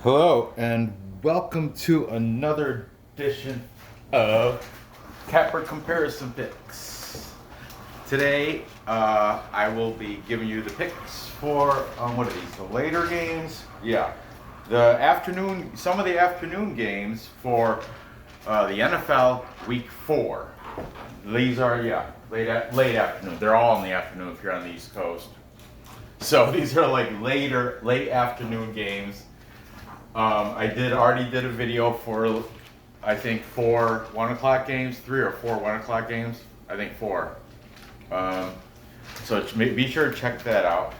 Hello, and welcome to another edition of Capper Comparison Picks. Today, I will be giving you the picks for, what are these, the later games? Yeah, some of the afternoon games for the NFL Week 4. These are, late afternoon. They're all in the afternoon if you're on the East Coast. So these are like late afternoon games. I already did a video for, I think, 4 1 o'clock games, 3 or 4 1 o'clock games. I think 4. So be sure to check that out.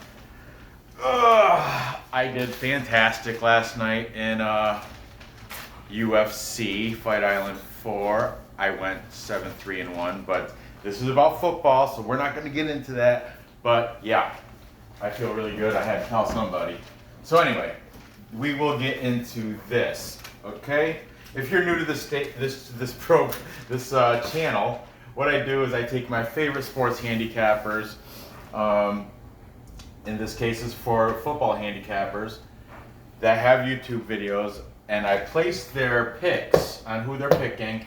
I did fantastic last night in UFC Fight Island 4. I went 7-3-1, but this is about football, so we're not going to get into that. But yeah, I feel really good. I had to tell somebody. So anyway, we will get into this, okay? If you're new to this channel, what I do is I take my favorite sports handicappers. In this case, is for football handicappers that have YouTube videos, and I place their picks on who they're picking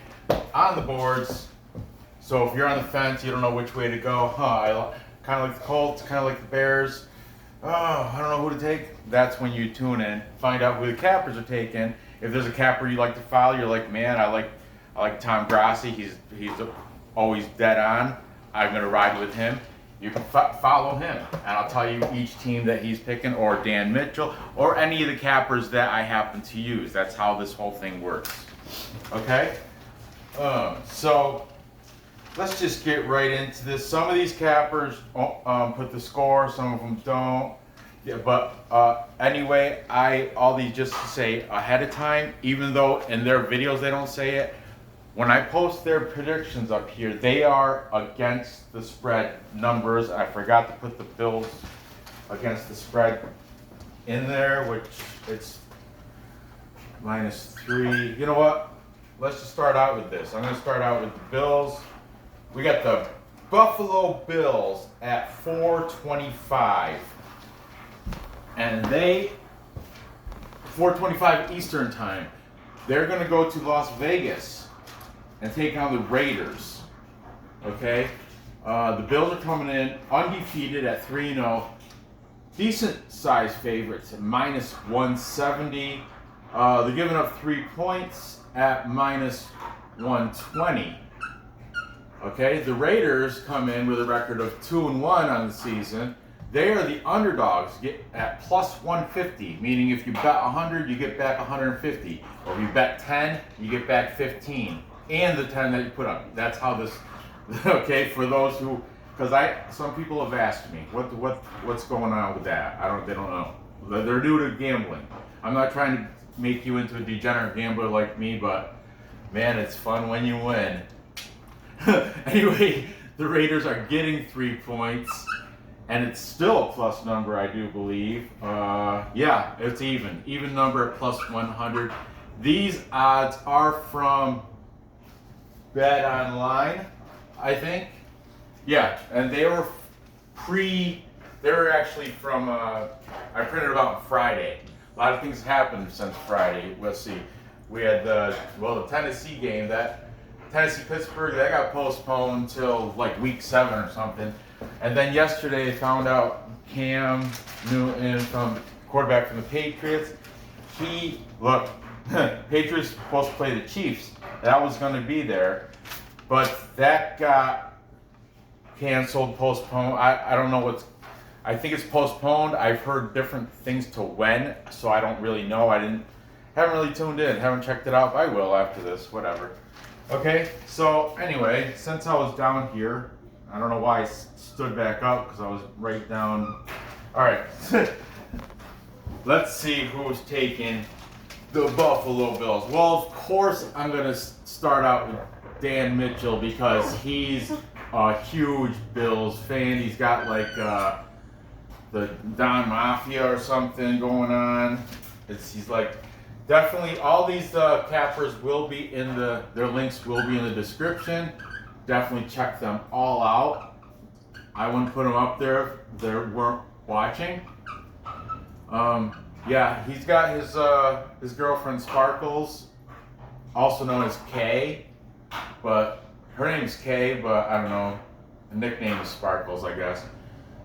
on the boards. So if you're on the fence, you don't know which way to go. I kind of like the Colts, kind of like the Bears. Oh, I don't know who to take. That's when you tune in, find out who the cappers are taking. If there's a capper you like to follow, you're like, man, I like Tom Grassi. He's always dead on. I'm gonna ride with him. You can follow him, and I'll tell you each team that he's picking, or Dan Mitchell, or any of the cappers that I happen to use. That's how this whole thing works. Okay. So let's just get right into this. Some of these cappers put the score, some of them don't. Yeah, but anyway, all these just to say ahead of time, even though in their videos they don't say it, when I post their predictions up here, they are against the spread numbers. I forgot to put the Bills against the spread in there, which it's -3. You know what? Let's just start out with this. I'm going to start out with the Bills. We got the Buffalo Bills at 425. And 425 Eastern time, they're going to go to Las Vegas and take on the Raiders. Okay? The Bills are coming in undefeated at 3-0. Decent size favorites at -170. They're giving up 3 points at -120. Okay, the Raiders come in with a record of 2-1 on the season. They are the underdogs, get at +150, meaning if you bet 100, you get back 150. Or if you bet 10, you get back 15, and the 10 that you put up. That's how this. Okay, for those who, because some people have asked me what's going on with that. They don't know. They're new to gambling. I'm not trying to make you into a degenerate gambler like me, but man, it's fun when you win. Anyway, the Raiders are getting 3 points, and it's still a plus number, I do believe. Yeah, it's even number at +100. These odds are from Bet Online, I think. Yeah, and they were actually from, I printed them out on Friday. A lot of things happened since Friday. Let's see. We had the Tennessee game, Tennessee-Pittsburgh, that got postponed till like week 7 or something. And then yesterday they found out Cam Newton, quarterback from the Patriots, Patriots supposed to play the Chiefs. That was going to be there. But that got canceled, postponed. I don't know I think it's postponed. I've heard different things to when, so I don't really know. Haven't really tuned in, haven't checked it out. I will after this, whatever. Okay, so anyway, since I was down here, I don't know why I stood back up, because I was right down. All right, let's see who's taking the Buffalo Bills. Well, of course, I'm going to start out with Dan Mitchell, because he's a huge Bills fan. He's got like the Don Mafia or something going on. He's like, definitely, all these cappers will be their links will be in the description. Definitely check them all out. I wouldn't put them up there if they weren't watching. Yeah, he's got his girlfriend Sparkles, also known as Kay, but her name's Kay, but I don't know. The nickname is Sparkles, I guess.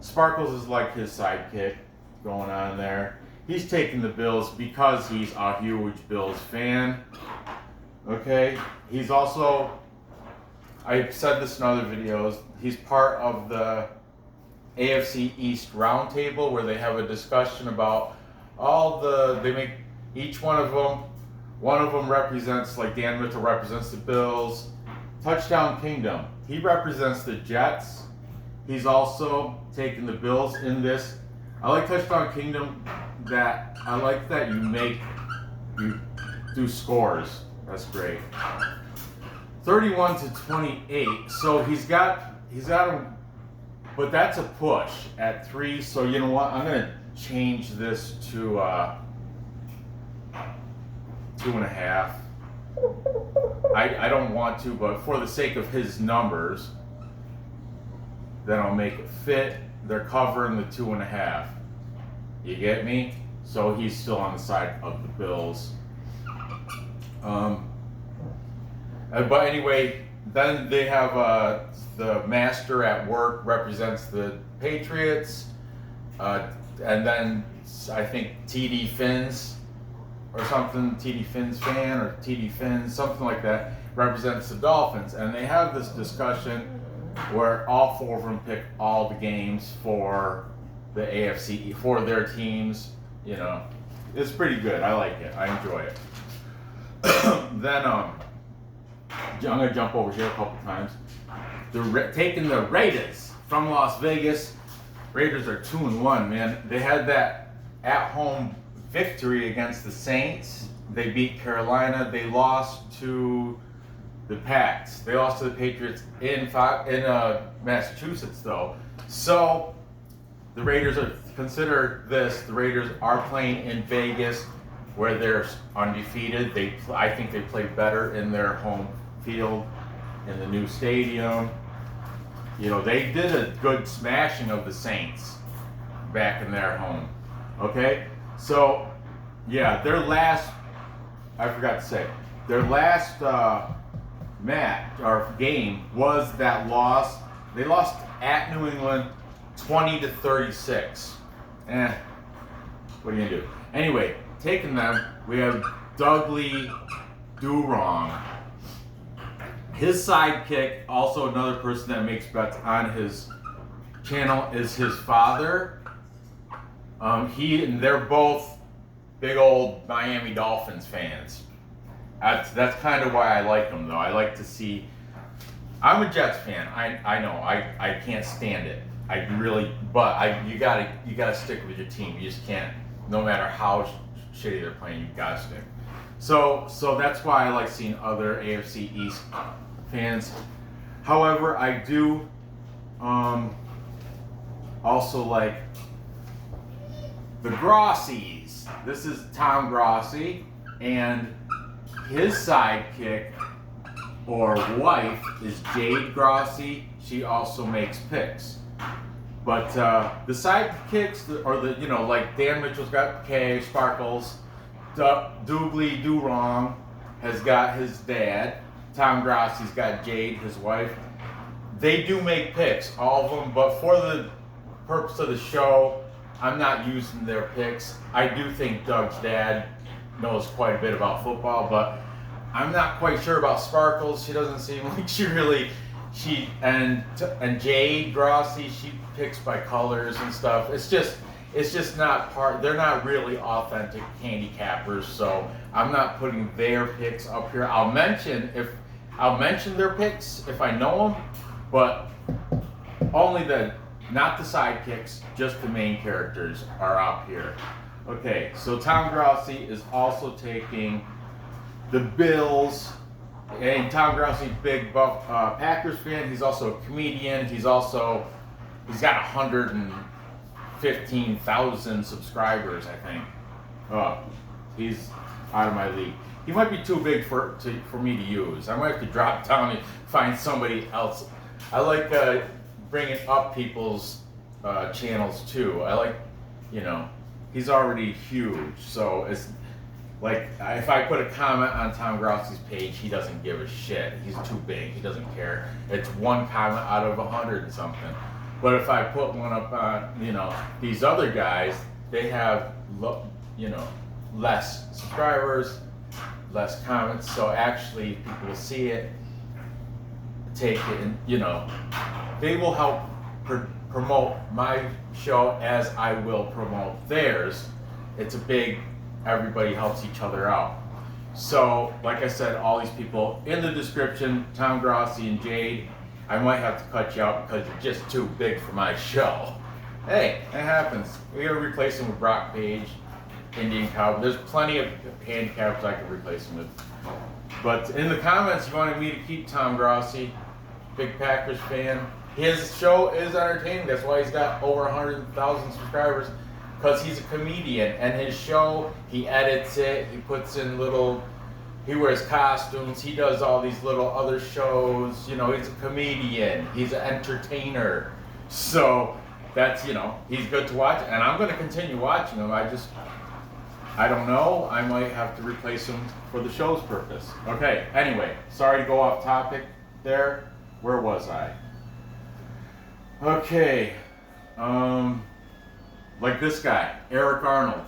Sparkles is like his sidekick going on there. He's taking the Bills because he's a huge Bills fan. Okay, he's also, I've said this in other videos, he's part of the AFC East Roundtable where they have a discussion about they make each one of them represents, like Dan Mitchell represents the Bills. Touchdown Kingdom, he represents the Jets. He's also taking the Bills in this. I like Touchdown Kingdom I like that you do scores. That's great. 31-28. So he's got him, but that's a push at 3. So you know what? I'm gonna change this to 2.5. I don't want to, but for the sake of his numbers, then I'll make it fit. They're covering the 2.5. You get me? So he's still on the side of the Bills. But anyway, then they have the master at work represents the Patriots, and then I think TD Finns or something, TD Finns fan or TD Finns, something like that, represents the Dolphins. And they have this discussion where all 4 of them pick all the games for the AFC, for their teams. You know, it's pretty good. I like it. I enjoy it. Then I'm gonna jump over here a couple times. Taking the Raiders from Las Vegas. Raiders are 2-1, man. They had that at-home victory against the Saints. They beat Carolina. They lost to the Pats. They lost to the Patriots in Massachusetts, though. So the Raiders the Raiders are playing in Vegas, where they're undefeated. I think they played better in their home field, in the new stadium. You know, they did a good smashing of the Saints back in their home. Okay? So, yeah, I forgot to say, their last match or game was that loss. They lost at New England 20-36. What are you gonna do? Anyway, taking them, we have Dudley Do-Wrong. His sidekick, also another person that makes bets on his channel, is his father. They're both big old Miami Dolphins fans. That's kind of why I like them, though. I like to see. I'm a Jets fan. I know. I can't stand it. You gotta stick with your team. You just can't. No matter how shitty they're playing, you gotta stick. So that's why I like seeing other AFC East fans. However, I do also like the Grossies. This is Tom Grossi, and his sidekick or wife is Jade Grossi. She also makes picks. But the sidekicks, like Dan Mitchell's got Kay, Sparkles, Doobly Do-Wrong has got his dad, Tom Grossi's got Jade, his wife. They do make picks, all of them, but for the purpose of the show, I'm not using their picks. I do think Doug's dad knows quite a bit about football, but I'm not quite sure about Sparkles. She doesn't seem like and Jade Grossi, she picks by colors and stuff. It's just not they're not really authentic handicappers, so I'm not putting their picks up here. I'll mention their picks if I know them, but only not the sidekicks, just the main characters are up here. Okay, so Tom Grossi is also taking the Bills. And Tom Grossi, big Packers fan. He's also a comedian. He's got 115,000 subscribers, I think. He's out of my league. He might be too big for me to use. I might have to drop down and find somebody else. I like bringing up people's channels too. I like, he's already huge. So it's like if I put a comment on Tom Grossi's page, he doesn't give a shit. He's too big. He doesn't care. It's one comment out of 100 and something. But if I put one up on, these other guys, they have, less subscribers, less comments. So actually, people will see it, take it, and they will help promote my show as I will promote theirs. It's a big, everybody helps each other out. So, like I said, all these people in the description, Tom Grossi and Jade, I might have to cut you out because you're just too big for my show. Hey, it happens. We gotta replace him with Brock Page, Indian Cowboy. There's plenty of handicaps I could replace him with. But in the comments, you wanted me to keep Tom Grossi, big Packers fan. His show is entertaining. That's why he's got over 100,000 subscribers, because he's a comedian. And his show, he edits it, he puts in he wears costumes, he does all these little other shows. He's a comedian, he's an entertainer. So that's, he's good to watch. And I'm going to continue watching him. I don't know. I might have to replace him for the show's purpose. Okay, anyway, sorry to go off topic there. Where was I? Okay, like this guy, Eric Arnold.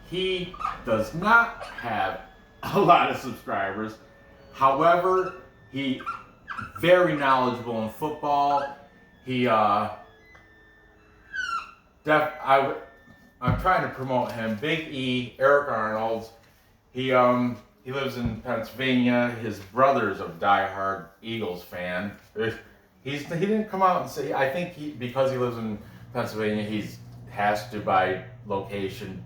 He does not have a lot of subscribers. However, he very knowledgeable in football. I'm trying to promote him. Big E, Eric Arnold. He lives in Pennsylvania. His brother's a diehard Eagles fan. He didn't come out and say. I think because he lives in Pennsylvania, he has to by location.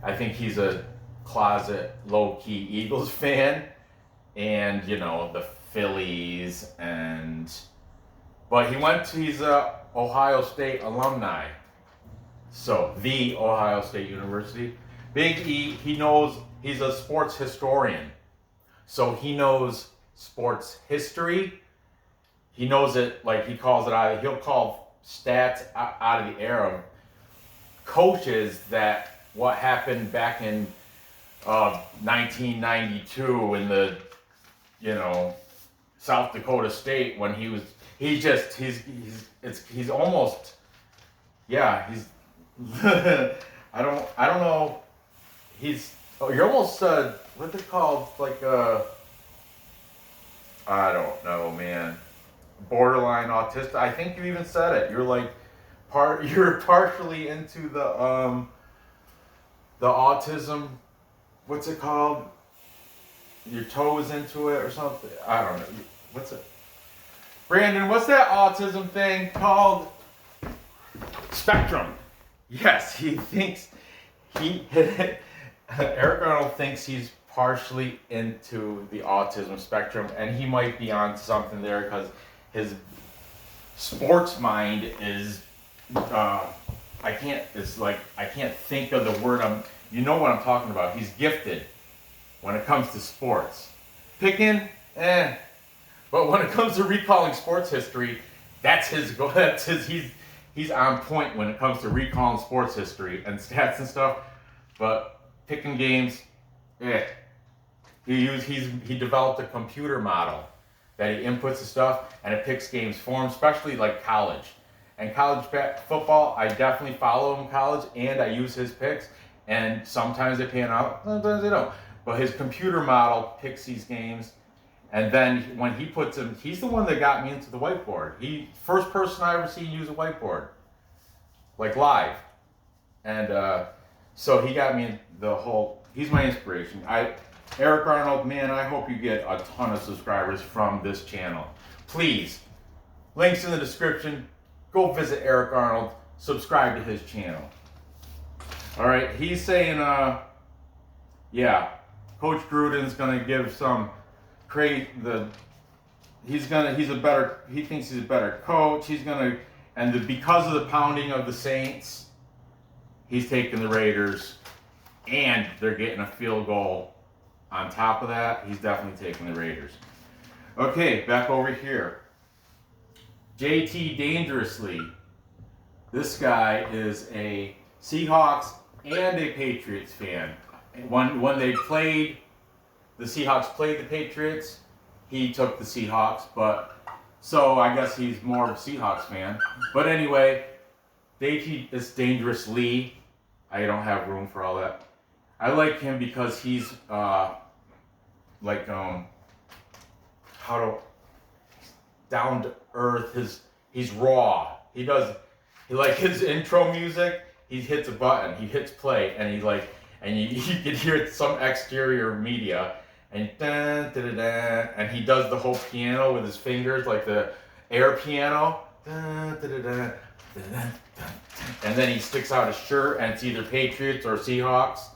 I think he's a closet low-key Eagles fan, and the Phillies but he's a Ohio State alumni. So the Ohio State University. Big E, he's a sports historian. So he knows sports history. He knows it, like he calls it he'll call stats out of the air of coaches what happened back in 1992 in the, South Dakota State when he's almost, yeah, he's, I don't know, you're almost, what's it called, like, I don't know, man, borderline autistic. I think you even said it. You're like, you're partially into the autism, what's it called? Your toe is into it or something? I don't know. What's it? Brandon, what's that autism thing called? Spectrum. Yes, Eric Arnold thinks he's partially into the autism spectrum, and he might be on something there because his sports mind is, I can't think of the word you know what I'm talking about. He's gifted when it comes to sports. Picking, but when it comes to recalling sports history, that's his goal. He's on point when it comes to recalling sports history and stats and stuff. But picking games, He developed a computer model that he inputs the stuff and it picks games for him, especially like college. And college football, I definitely follow him in college and I use his picks. And sometimes they pan out, sometimes they don't. But his computer model picks these games. And then when he puts them, he's the one that got me into the whiteboard. First person I ever seen use a whiteboard, like live. And so he got me in he's my inspiration. Eric Arnold, man, I hope you get a ton of subscribers from this channel. Please, links in the description. Go visit Eric Arnold. Subscribe to his channel. All right, he's saying, Coach Gruden's gonna give some he thinks he's a better coach. Because of the pounding of the Saints, he's taking the Raiders, and they're getting a field goal. On top of that, he's definitely taking the Raiders. Okay, back over here. JT Dangerously. This guy is a Seahawks and a Patriots fan. When they played, the Seahawks played the Patriots, he took the Seahawks, but so I guess he's more of a Seahawks fan. But anyway, it's Dangerously. I don't have room for all that. I like him because he's down to earth. He's raw. He like his intro music. He hits a button. He hits play, and you can hear some exterior media, and and he does the whole piano with his fingers, like the air piano. And then he sticks out his shirt, and it's either Patriots or Seahawks.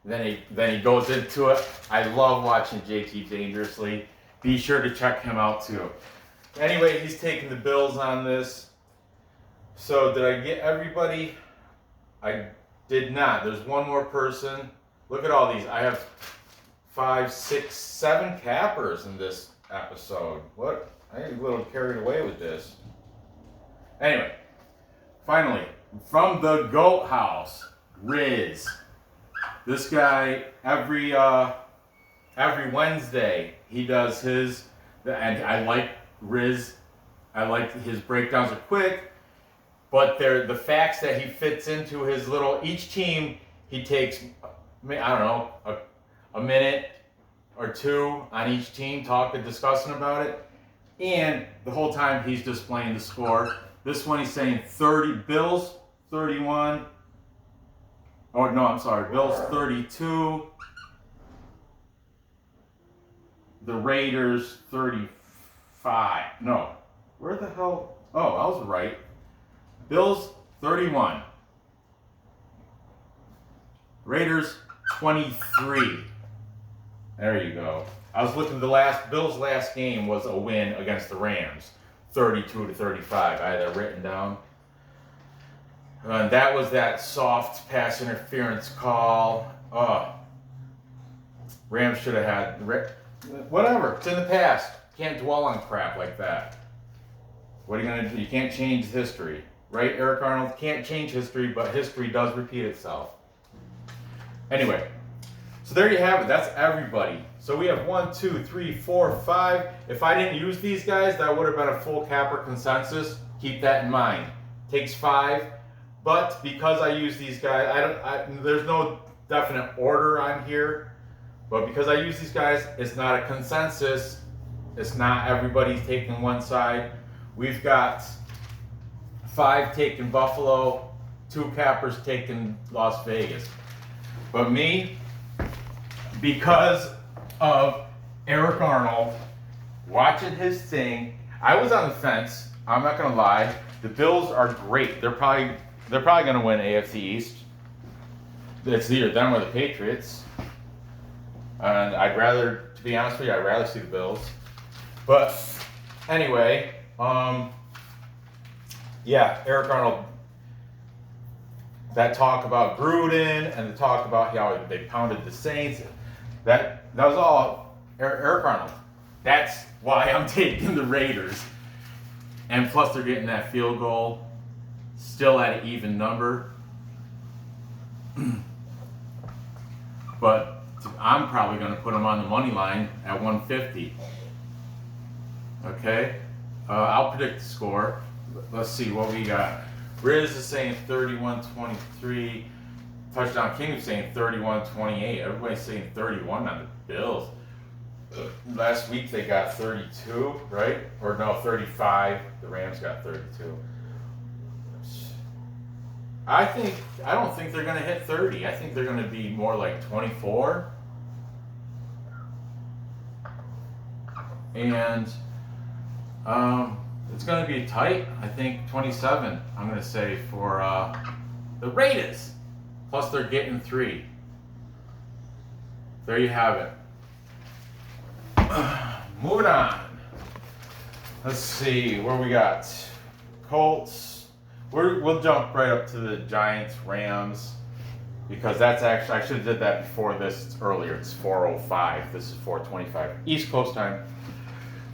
Then he goes into it. I love watching JT Dangerously. Be sure to check him out too. Anyway, he's taking the Bills on this. So did I get everybody? I did not. There's one more person. Look at all these. I have 5, 6, 7 cappers in this episode. What? I get a little carried away with this. Anyway, finally, from the Goat House, Riz. This guy, every Wednesday, he does his, and I like Riz. I like his breakdowns are quick, but they're the facts that he fits into his little, each team, he takes, I don't know, a minute or two on each team, discussing about it, and the whole time he's displaying the score. This one he's saying Bills 31. Oh, no, I'm sorry. Bills 32. The Raiders 35. No. Where the hell? Oh, I was right. Bills 31. Raiders 23. There you go. I was looking, Bills' last game was a win against the Rams. 32-35. I had that written down. That was that soft pass interference call. Rams should have had... Whatever. It's in the past. Can't dwell on crap like that. What are you going to do? You can't change history. Right, Eric Arnold? Can't change history, but history does repeat itself. Anyway. So there you have it. That's everybody. So we have 1, 2, 3, 4, 5. If I didn't use these guys, that would have been a full capper consensus. Keep that in mind. Takes 5. But because I use these guys, there's no definite order on here. But because I use these guys, it's not a consensus. It's not everybody's taking one side. We've got 5 taking Buffalo, 2 cappers taking Las Vegas. But me, because of Eric Arnold, watching his thing, I was on the fence. I'm not gonna lie. The Bills are great. They're probably going to win AFC East. It's either them or the Patriots. And to be honest with you, I'd rather see the Bills. But anyway, Eric Arnold, that talk about Gruden and the talk about how they pounded the Saints, that was all Eric Arnold. That's why I'm taking the Raiders. And plus they're getting that field goal. Still at an even number. But I'm probably going to put them on the money line at 150. Okay? I'll predict the score. Let's see what we got. Riz is saying 31-23. Touchdown King is saying 31-28. Everybody's saying 31 on the Bills. Last week they got 32, right? Or no, 35. The Rams got 32. I don't think they're going to hit 30. I think they're going to be more like 24. And it's going to be tight. I think 27, I'm going to say, for the Raiders. Plus they're getting 3. There you have it. Moving on. Let's see where we got. Colts. We'll jump right up to the Giants, Rams, because that's actually, I should have did that before this. It's earlier. It's 4:05. This is 4:25 East Coast time.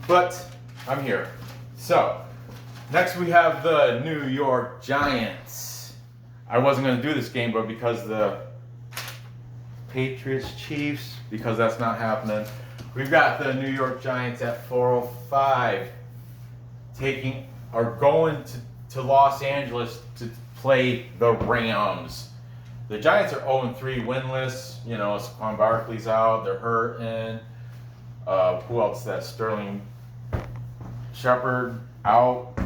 But I'm here. So next we have the New York Giants. I wasn't going to do this game, but because the Patriots Chiefs, because that's not happening. We've got the New York Giants at 405 going to Los Angeles to play the Rams. The Giants are 0-3 winless. You know, Saquon Barkley's out. They're hurting. Who else? That Sterling Shepard out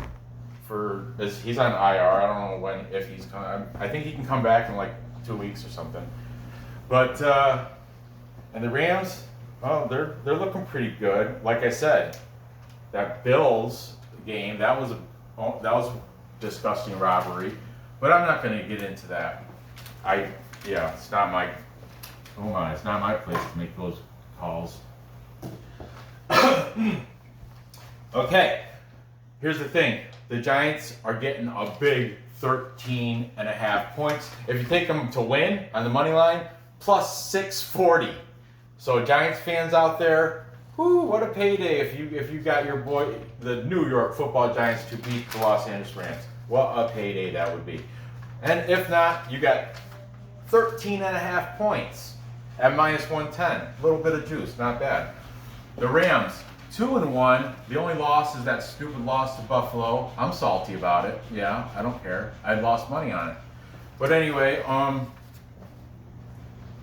he's on IR. I don't know if he's coming. I think he can come back in like 2 weeks or something. But and the Rams, oh, they're looking pretty good. Like I said, that Bills game, that was a disgusting robbery. But I'm not going to get into that. It's not my it's not my place to make those calls. Okay, here's the thing. The Giants are getting a big 13.5 points. If you take them to win on the money line, plus 640. So Giants fans out there, what a payday if you got your boy, the New York Football Giants, to beat the Los Angeles Rams. What a payday that would be. And if not, you got 13.5 points at minus 110. A little bit of juice, not bad. The Rams, 2-1. The only loss is that stupid loss to Buffalo. I'm salty about it. Yeah, I don't care. I lost money on it. But anyway, I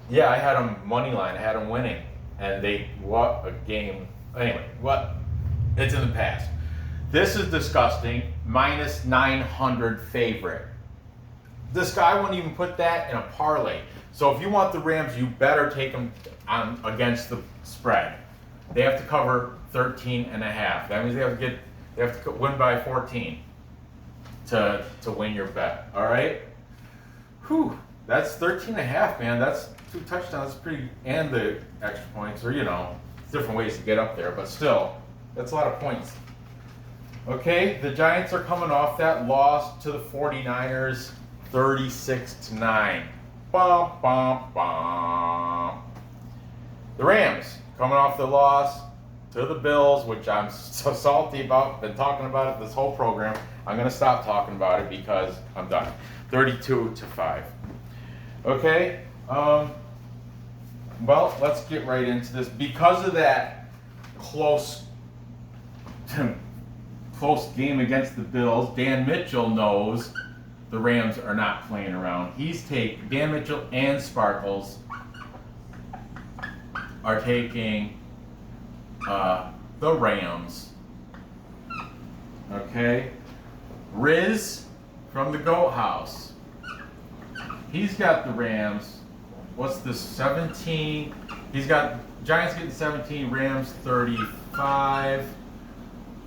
had them money line. I had them winning, and what a game. Anyway, it's in the past. This is disgusting. Minus 900 favorite. This guy wouldn't even put that in a parlay. So if you want the Rams, you better take them against the spread. They have to cover 13.5. That means they have to win by 14 to win your bet. All right. That's 13.5, man. That's 2 touchdowns. That's pretty, and the extra points, or different ways to get up there. But still, that's a lot of points. Okay, the Giants are coming off that loss to the 49ers, 36-9. Bum, bum, bum. The Rams coming off the loss to the Bills, which I'm so salty about. Been talking about it this whole program. I'm going to stop talking about it because I'm done. 32-5. Okay. Well, let's get right into this. Because of that close game against the Bills, Dan Mitchell knows the Rams are not playing around. Dan Mitchell and Sparkles are taking the Rams. Okay. Riz from the Goat House. He's got the Rams. What's this? 17. He's got Giants getting 17, Rams 35.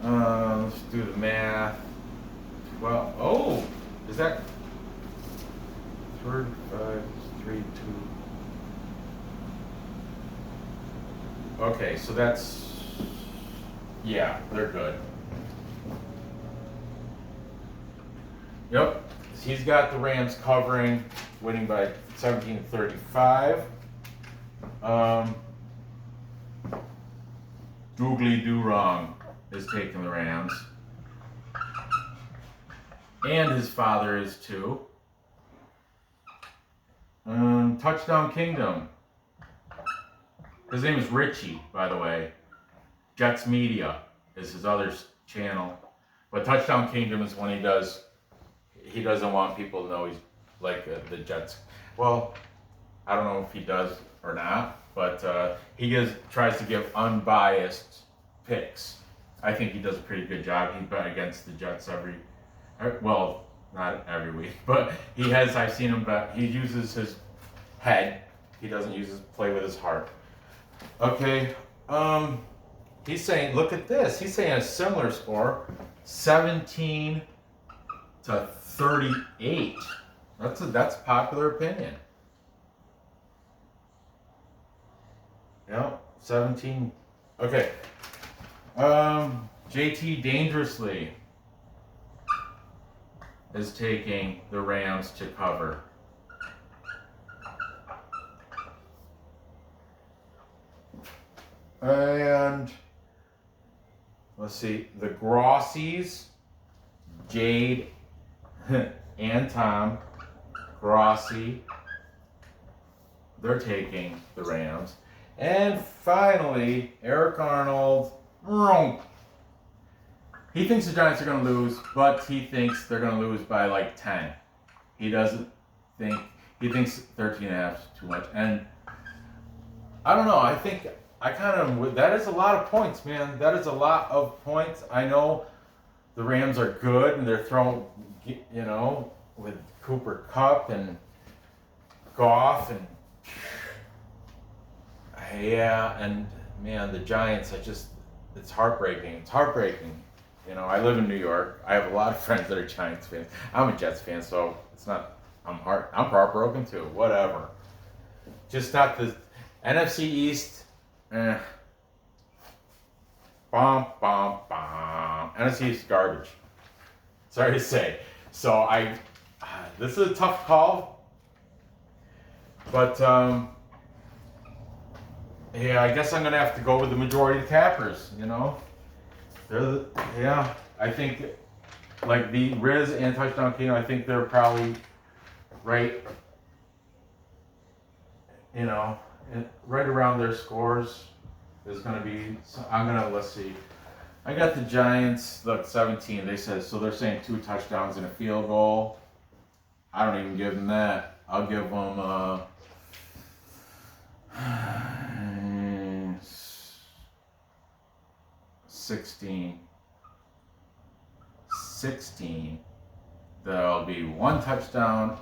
Let's do the math. Well, is that 35, 3, 2? Okay, so they're good. Yep, he's got the Rams covering, winning by 17-35. Googly Doo Wrong is taking the Rams. And his father is too. Touchdown Kingdom. His name is Richie, by the way. Jets Media is his other channel. But Touchdown Kingdom is when he doesn't want people to know he's like the Jets. Well, I don't know if he does or not, but he tries to give unbiased picks. I think he does a pretty good job. He bet against the Jets not every week, but he has. I've seen him bet. He uses his head. He doesn't play with his heart. Okay. He's saying, look at this. He's saying a similar score, 17-38. That's popular opinion. 17. Okay. JT Dangerously is taking the Rams to cover. And let's see, the Grossies, Jade and Tom Grossi, they're taking the Rams. And finally, Eric Arnold, he thinks the Giants are going to lose, but he thinks they're going to lose by like 10. He doesn't think, he thinks 13.5 is too much. And I don't know, I think that is a lot of points, man. That is a lot of points. I know the Rams are good and they're throwing, with Cooper Kupp and Goff and and man, the Giants, it's heartbreaking. It's heartbreaking. I live in New York. I have a lot of friends that are Giants fans. I'm a Jets fan, so it's not, I'm heartbroken too. Whatever. Just not the NFC East. Bom, bom, bom. NFC East garbage. Sorry to say. So this is a tough call. But, I guess I'm going to have to go with the majority of cappers, I think, like the Riz and Touchdown King, I think they're probably right, right around their scores. There's going to be, let's see. I got the Giants, look, 17, so they're saying 2 touchdowns and a field goal. I don't even give them that. I'll give them, 16. There'll be 1 touchdown,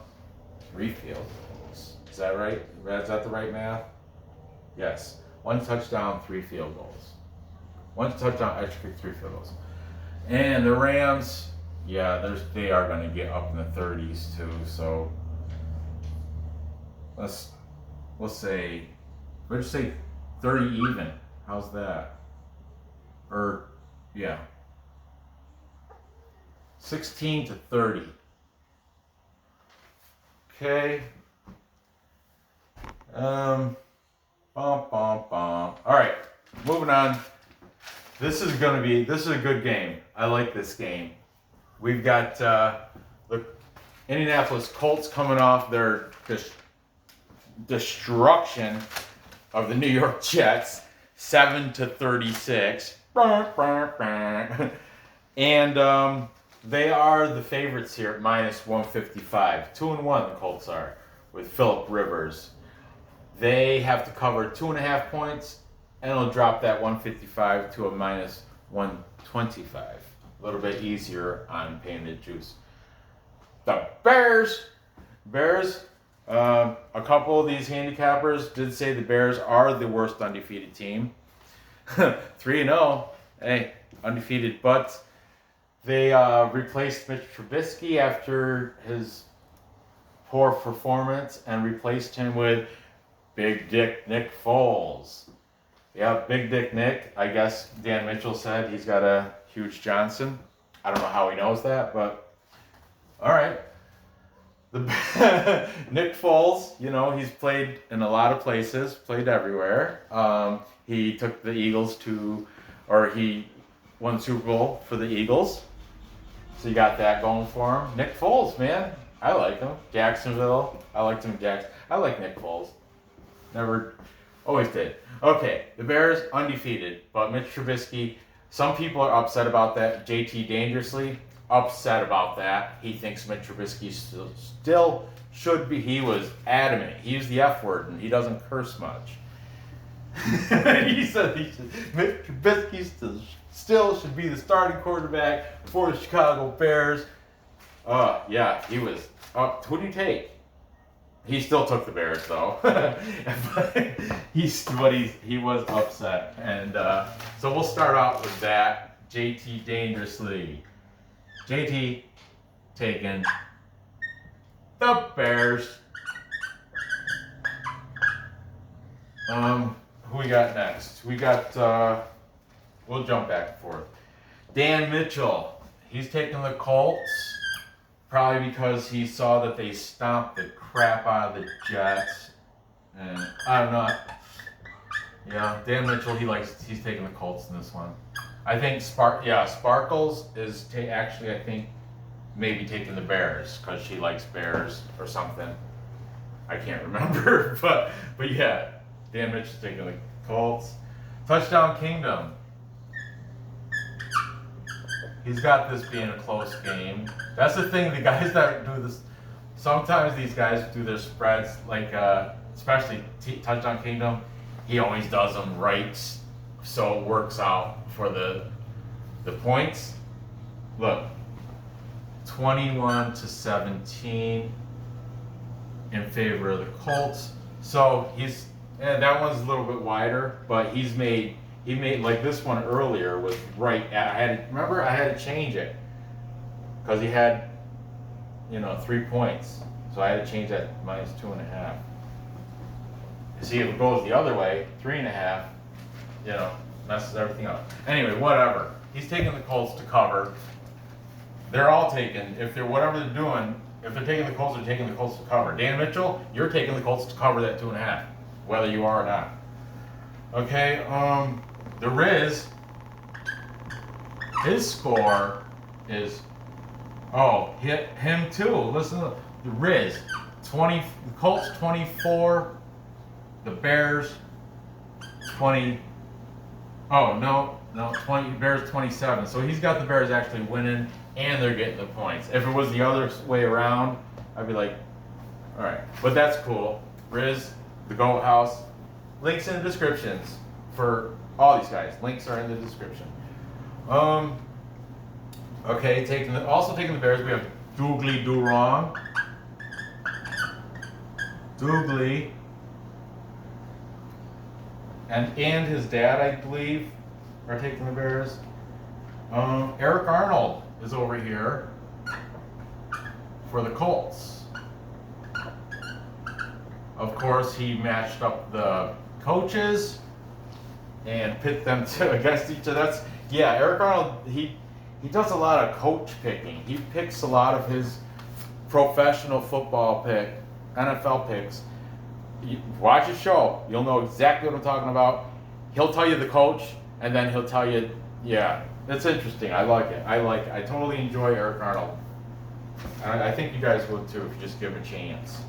3 field goals. Is that right? Is that the right math? Yes. 1 touchdown, 3 field goals. 1 touchdown, extra 3 field goals. And the Rams, they are going to get up in the 30s too. So we'll say 30 even. How's that? 16 to 30. Okay. Bum, bum, bum. All right, moving on. This is a good game. I like this game. We've got the Indianapolis Colts coming off their destruction of the New York Jets, 7-36. And they are the favorites here at -155. 2-1 the Colts are with Phillip Rivers. They have to cover 2.5 points, and it'll drop that 155 to a -125. A little bit easier on paying the juice. The Bears, a couple of these handicappers did say the Bears are the worst undefeated team. 3-0, hey, undefeated, but they replaced Mitch Trubisky after his poor performance and replaced him with Big Dick Nick Foles. Yeah, Big Dick Nick. I guess Dan Mitchell said he's got a huge Johnson. I don't know how he knows that, but all right. Nick Foles, he's played in a lot of places, played everywhere. He took the Eagles he won the Super Bowl for the Eagles. So you got that going for him. Nick Foles, man. I like him. Jacksonville. I liked him in Jackson. I like Nick Foles. Always did. Okay, the Bears undefeated, but Mitch Trubisky, some people are upset about that. JT Dangerously, upset about that. He thinks Mitch Trubisky still should be. He was adamant. He used the F word, and he doesn't curse much. He said Mitch Trubisky still should be the starting quarterback for the Chicago Bears. He was. Who did he take? He still took the Bears though. He was upset, and so we'll start out with that. JT Dangerously. JT taking the Bears. Who we got next? We got. We'll jump back and forth. Dan Mitchell. He's taking the Colts. Probably because he saw that they stomped the crap out of the Jets. And I don't know. Yeah, Dan Mitchell, he's taking the Colts in this one. I think Sparkles is actually, I think, maybe taking the Bears because she likes bears or something. I can't remember, but yeah, Dan Mitchell's taking the Colts. Touchdown Kingdom. He's got this being a close game. That's the thing. The guys that do this, sometimes these guys do their spreads like, especially Touchdown Kingdom. He always does them right, so it works out for the points. Look, 21-17 in favor of the Colts. So that one's a little bit wider, but he made like this one earlier was right at, I had to change it because he had 3 points, so I had to change that -2.5. You see, if it goes the other way, 3.5, messes everything up. Anyway, whatever. He's taking the Colts to cover. They're all taking, if they're doing, if they're taking the Colts, they're taking the Colts to cover. Dan Mitchell, you're taking the Colts to cover that 2.5, whether you are or not. Okay, the Riz, his score is, hit him too. Listen to the Riz, the Colts 24, the Bears 20. 20, Bears 27. So he's got the Bears actually winning, and they're getting the points. If it was the other way around, I'd be like, all right. But that's cool. Riz, the Goat House. Links in the descriptions for all these guys. Links are in the description. Okay, taking the Bears, we have Doogly Do Wrong. Doogly. And his dad, I believe, are taking the Bears. Eric Arnold is over here for the Colts. Of course, he matched up the coaches and pit them against each other. Eric Arnold, he does a lot of coach picking. He picks a lot of his professional football NFL picks. Watch his show. You'll know exactly what I'm talking about. He'll tell you the coach, and then he'll tell you, it's interesting. I like it. I totally enjoy Eric Arnold. I think you guys would too if you just give him a chance.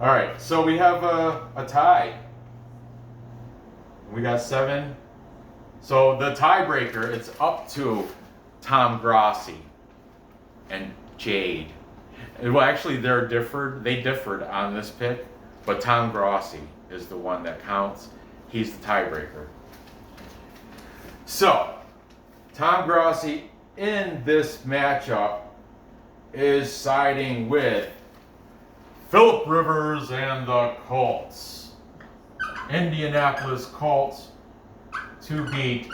All right, so we have a tie. We got 7. So the tiebreaker, it's up to Tom Grossi and Jade. Well, actually, they differed on this pick, but Tom Grossi is the one that counts. He's the tiebreaker. So, Tom Grossi in this matchup is siding with Phillip Rivers and the Colts. Indianapolis Colts to beat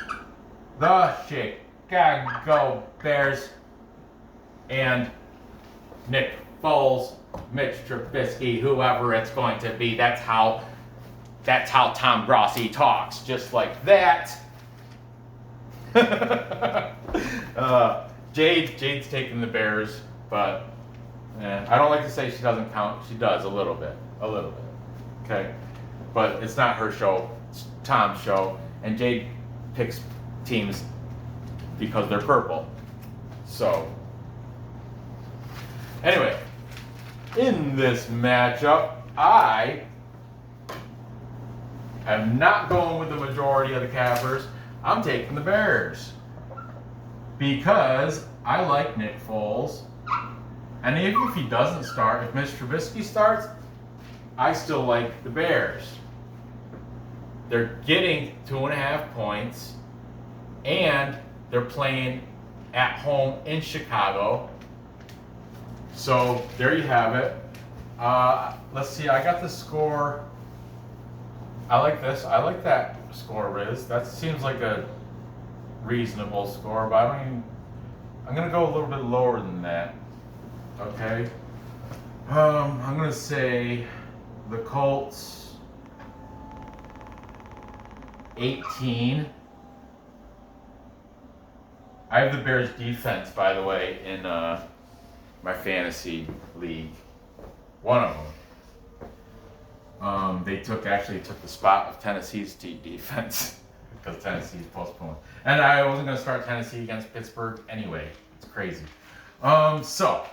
the Chicago Bears and Nick Foles, Mitch Trubisky, whoever it's going to be. That's how Tom Grossi talks, just like that. Jade's taking the Bears, but I don't like to say she doesn't count. She does a little bit. Okay, but it's not her show. It's Tom's show, and Jade picks teams because they're purple. So, anyway, in this matchup, I am not going with the majority of the cappers. I'm taking the Bears because I like Nick Foles. And even if he doesn't start, if Mitch Trubisky starts, I still like the Bears. They're getting 2.5 points, and they're playing at home in Chicago. So there you have it. Let's see, I got the score. I like this. I like that score, Riz. That seems like a reasonable score, but I'm going to go a little bit lower than that. Okay. I'm going to say the Colts 18. I have the Bears defense, by the way, in my fantasy league. One of them. They took the spot of Tennessee's defense because Tennessee's postponed. And I wasn't going to start Tennessee against Pittsburgh anyway. It's crazy. So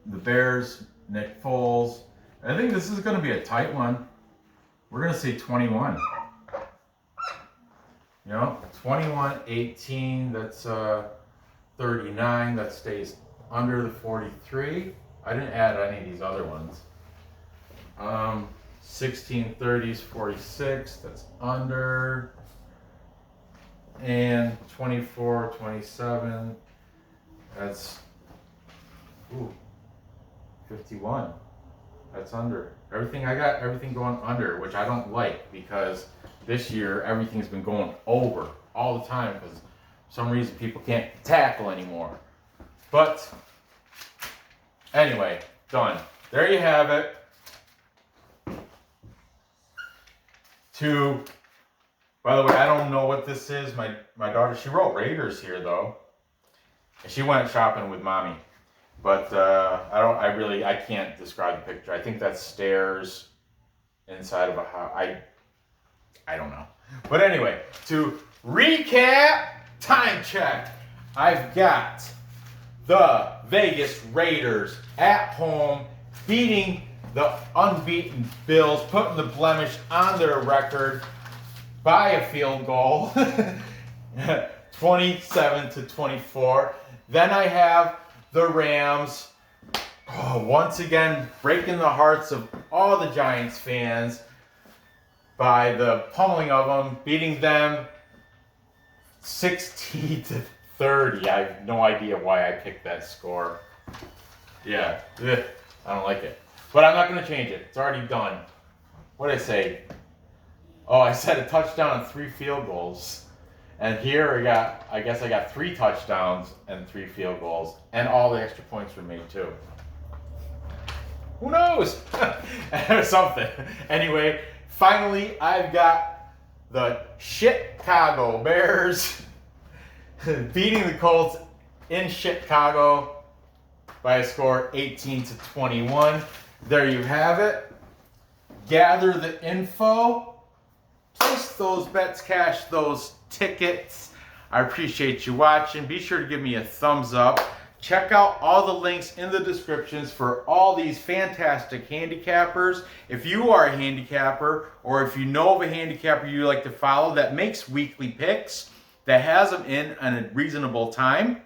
the Bears, Nick Foles. I think this is going to be a tight one. We're going to say 21. 21-18. That's 39. That stays under the 43. I didn't add any of these other ones. 16-30s, 46. That's under. And 24-27. That's 51. That's under. I got everything going under, which I don't like because this year everything's been going over all the time because for some reason people can't tackle anymore. But anyway, done. There you have it. By the way, I don't know what this is. My daughter, she wrote Raiders here though. And she went shopping with mommy. But I can't describe the picture. I think that's stairs inside of a house. I don't know. But anyway, to recap, time check. I've got the Vegas Raiders at home beating the unbeaten Bills, putting the blemish on their record by a field goal, 27-24. Then I have the Rams, once again breaking the hearts of all the Giants fans by the pummeling of them, beating them 60-30. I have no idea why I picked that score. Yeah, I don't like it. But I'm not going to change it. It's already done. What did I say? Oh, I said a touchdown and 3 field goals. And here I guess I got 3 touchdowns and 3 field goals. And all the extra points were made too. Who knows? Something. Anyway, finally I've got the Chicago Bears beating the Colts in Chicago by a score 18-21. There you have it. Gather the info. Place those bets, cash those tickets. I appreciate you watching. Be sure to give me a thumbs up. Check out all the links in the descriptions for all these fantastic handicappers. If you are a handicapper or if you know of a handicapper you like to follow that makes weekly picks, that has them in a reasonable time,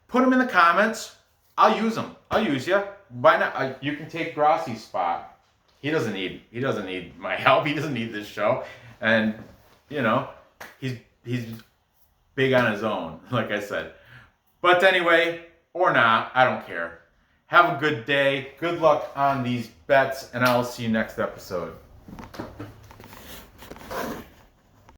put them in the comments. I'll use them. I'll use you. Why not? You can take Grossi's spot. He doesn't need my help. He doesn't need this show. And, he's big on his own, like I said. But anyway, or not, I don't care. Have a good day. Good luck on these bets, and I'll see you next episode.